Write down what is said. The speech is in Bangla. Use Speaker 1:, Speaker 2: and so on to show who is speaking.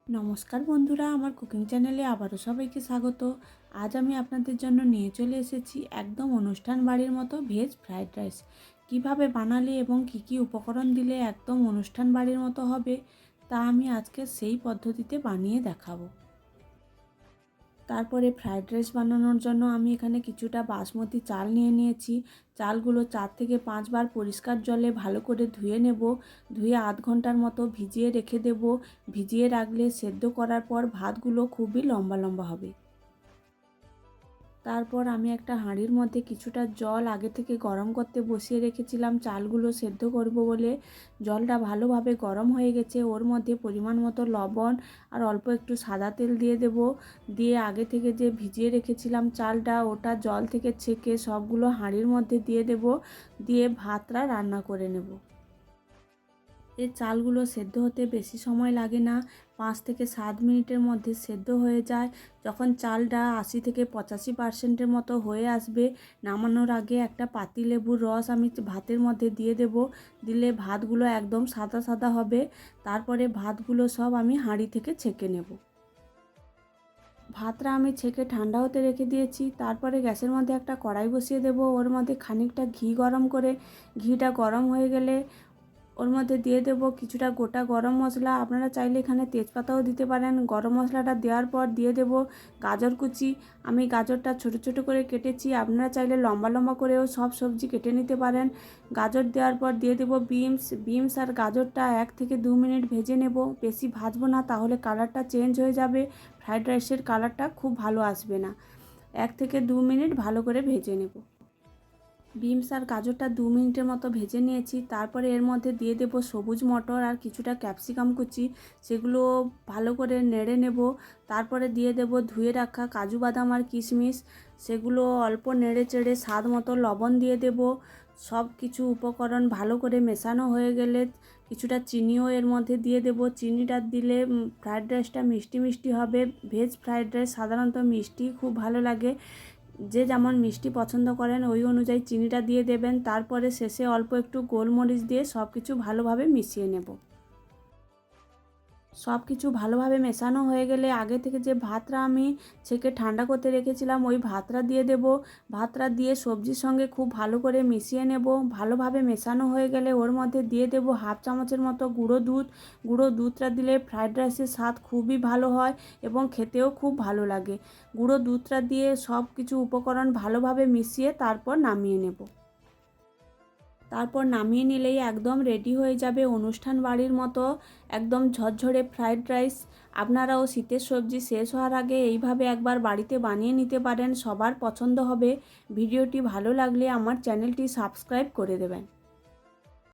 Speaker 1: নমস্কার বন্ধুরা, আমার কুকিং চ্যানেলে আবারও সবাইকে স্বাগত। আজ আমি আপনাদের জন্য নিয়ে চলে এসেছি একদম অনুষ্ঠান বাড়ির মতো ভেজ ফ্রাইড রাইস। কিভাবে বানালে এবং কি কি উপকরণ দিলে একদম অনুষ্ঠান বাড়ির মতো হবে, তা আমি আজকে সেই পদ্ধতিতে বানিয়ে দেখাবো। তারপরে ফ্রাইড রাইস বানানোর জন্য আমি এখানে কিছুটা বাসমতি চাল নিয়ে নিয়েছি। চালগুলো 4 থেকে 5 বার পরিষ্কার জলে ভালো করে ধুয়ে নেব। ধুয়ে আধ ঘন্টার মতো ভিজিয়ে রেখে দেব। ভিজিয়ে রাখলে সেদ্ধ করার পর ভাতগুলো খুবই লম্বা লম্বা হবে। তারপর আমি একটা হাঁড়ির মধ্যে কিছুটা জল আগে থেকে গরম করতে বসিয়ে রেখেছিলাম চালগুলো সেদ্ধ করব বলে। জলটা ভালোভাবে গরম হয়ে গেছে, ওর মধ্যে পরিমাণ মতো লবণ আর অল্প একটু সাদা তেল দিয়ে দেব। দিয়ে আগে থেকে যে ভিজিয়ে রেখেছিলাম চালটা, ওটা জল থেকে ছেঁকে সবগুলো হাঁড়ির মধ্যে দিয়ে দেব। দিয়ে ভাতটা রান্না করে নেব। এই চালগুলো সেদ্ধ হতে বেশি সময় লাগে না, 5 থেকে 7 মিনিটের মধ্যে সেদ্ধ হয়ে যায়। যখন চালটা 80 থেকে 85% মতো হয়ে আসবে, নামানোর আগে একটা পাতিলেবুর রস আমি ভাতের মধ্যে দিয়ে দেব। দিলে ভাতগুলো একদম সাদা সাদা হবে। তারপরে ভাতগুলো সব আমি হাঁড়ি থেকে ছেঁকে নেব। ভাতটা আমি ছেঁকে ঠান্ডা হতে রেখে দিয়েছি। তারপরে গ্যাসের মধ্যে একটা কড়াই বসিয়ে দেব। ওর মধ্যে খানিকটা ঘি গরম করে, ঘিটা গরম হয়ে গেলে ওর মধ্যে দিয়ে দেব কিছুটা গোটা গরম মশলা। আপনারা চাইলে এখানে তেজপাতাও দিতে পারেন। গরম মশলাটা দেওয়ার পর দিয়ে দেব গাজর কুচি। আমি গাজরটা ছোট ছোট করে কেটেছি, আপনারা চাইলে লম্বা লম্বা করেও সব সবজি কেটে নিতে পারেন। গাজর দেওয়ার পর দিয়ে দেব বিনস আর গাজরটা 1 থেকে 2 মিনিট ভেজে নেব। বেশি ভাজবো না, তাহলে কালারটা চেঞ্জ হয়ে যাবে, ফ্রাইড রাইসের কালারটা খুব ভালো আসবে না। 1 থেকে 2 মিনিট ভালো করে ভেজে নেব। বিনস আর গাজরটা 2 মিনিটের মতো ভেজে নিয়েছি। তারপরে এর মধ্যে দিয়ে দেব সবুজ মটর আর কিছুটা ক্যাপসিকাম কুচি, সেগুলো ভালো করে নেড়ে নেব। তারপরে দিয়ে দেব ধুয়ে রাখা কাজু বাদাম আর কিশমিশ, সেগুলো অল্প নেড়ে চেড়ে স্বাদ মতো লবণ দিয়ে দেব। সব কিছু উপকরণ ভালো করে মেশানো হয়ে গেলে কিছুটা চিনিও এর মধ্যে দিয়ে দেব। চিনিটা দিলে ফ্রাইড রাইসটা মিষ্টি মিষ্টি হবে। ভেজ ফ্রাইড রাইস সাধারণত মিষ্টি খুব ভালো লাগে, যে যেমন মিষ্টি পছন্দ করেন ওই অনুযায়ী চিনিটা দিয়ে দেবেন। তারপরে শেষে অল্প একটু গোলমরিচ দিয়ে সব কিছু ভালোভাবে মিশিয়ে নেব। সব কিছু ভালোভাবে মেশানো হয়ে গেলে আগে থেকে যে ভাতটা আমি ছেঁকে ঠান্ডা করতে রেখেছিলাম, ওই ভাতটা দিয়ে দেব। ভাতটা দিয়ে সবজির সঙ্গে খুব ভালো করে মিশিয়ে নেব। ভালোভাবে মেশানো হয়ে গেলে ওর মধ্যে দিয়ে দেব হাফ চামচের মতো গুঁড়ো দুধ। গুঁড়ো দুধটা দিলে ফ্রাইড রাইসের স্বাদ খুবই ভালো হয় এবং খেতেও খুব ভালো লাগে। গুঁড়ো দুধটা দিয়ে সব কিছু উপকরণ ভালোভাবে মিশিয়ে তারপর নামিয়ে নেব। তারপর নামিয়ে নিলেই একদম রেডি হয়ে যাবে অনুষ্ঠান বাড়ির মতো একদম ঝরঝরে ফ্রাইড রাইস। আপনারাও শীতের সবজি শেষ হওয়ার আগে এইভাবে একবার বাড়িতে বানিয়ে নিতে পারেন, সবার পছন্দ হবে। ভিডিওটি ভালো লাগলে আমার চ্যানেলটি সাবস্ক্রাইব করে দেবেন।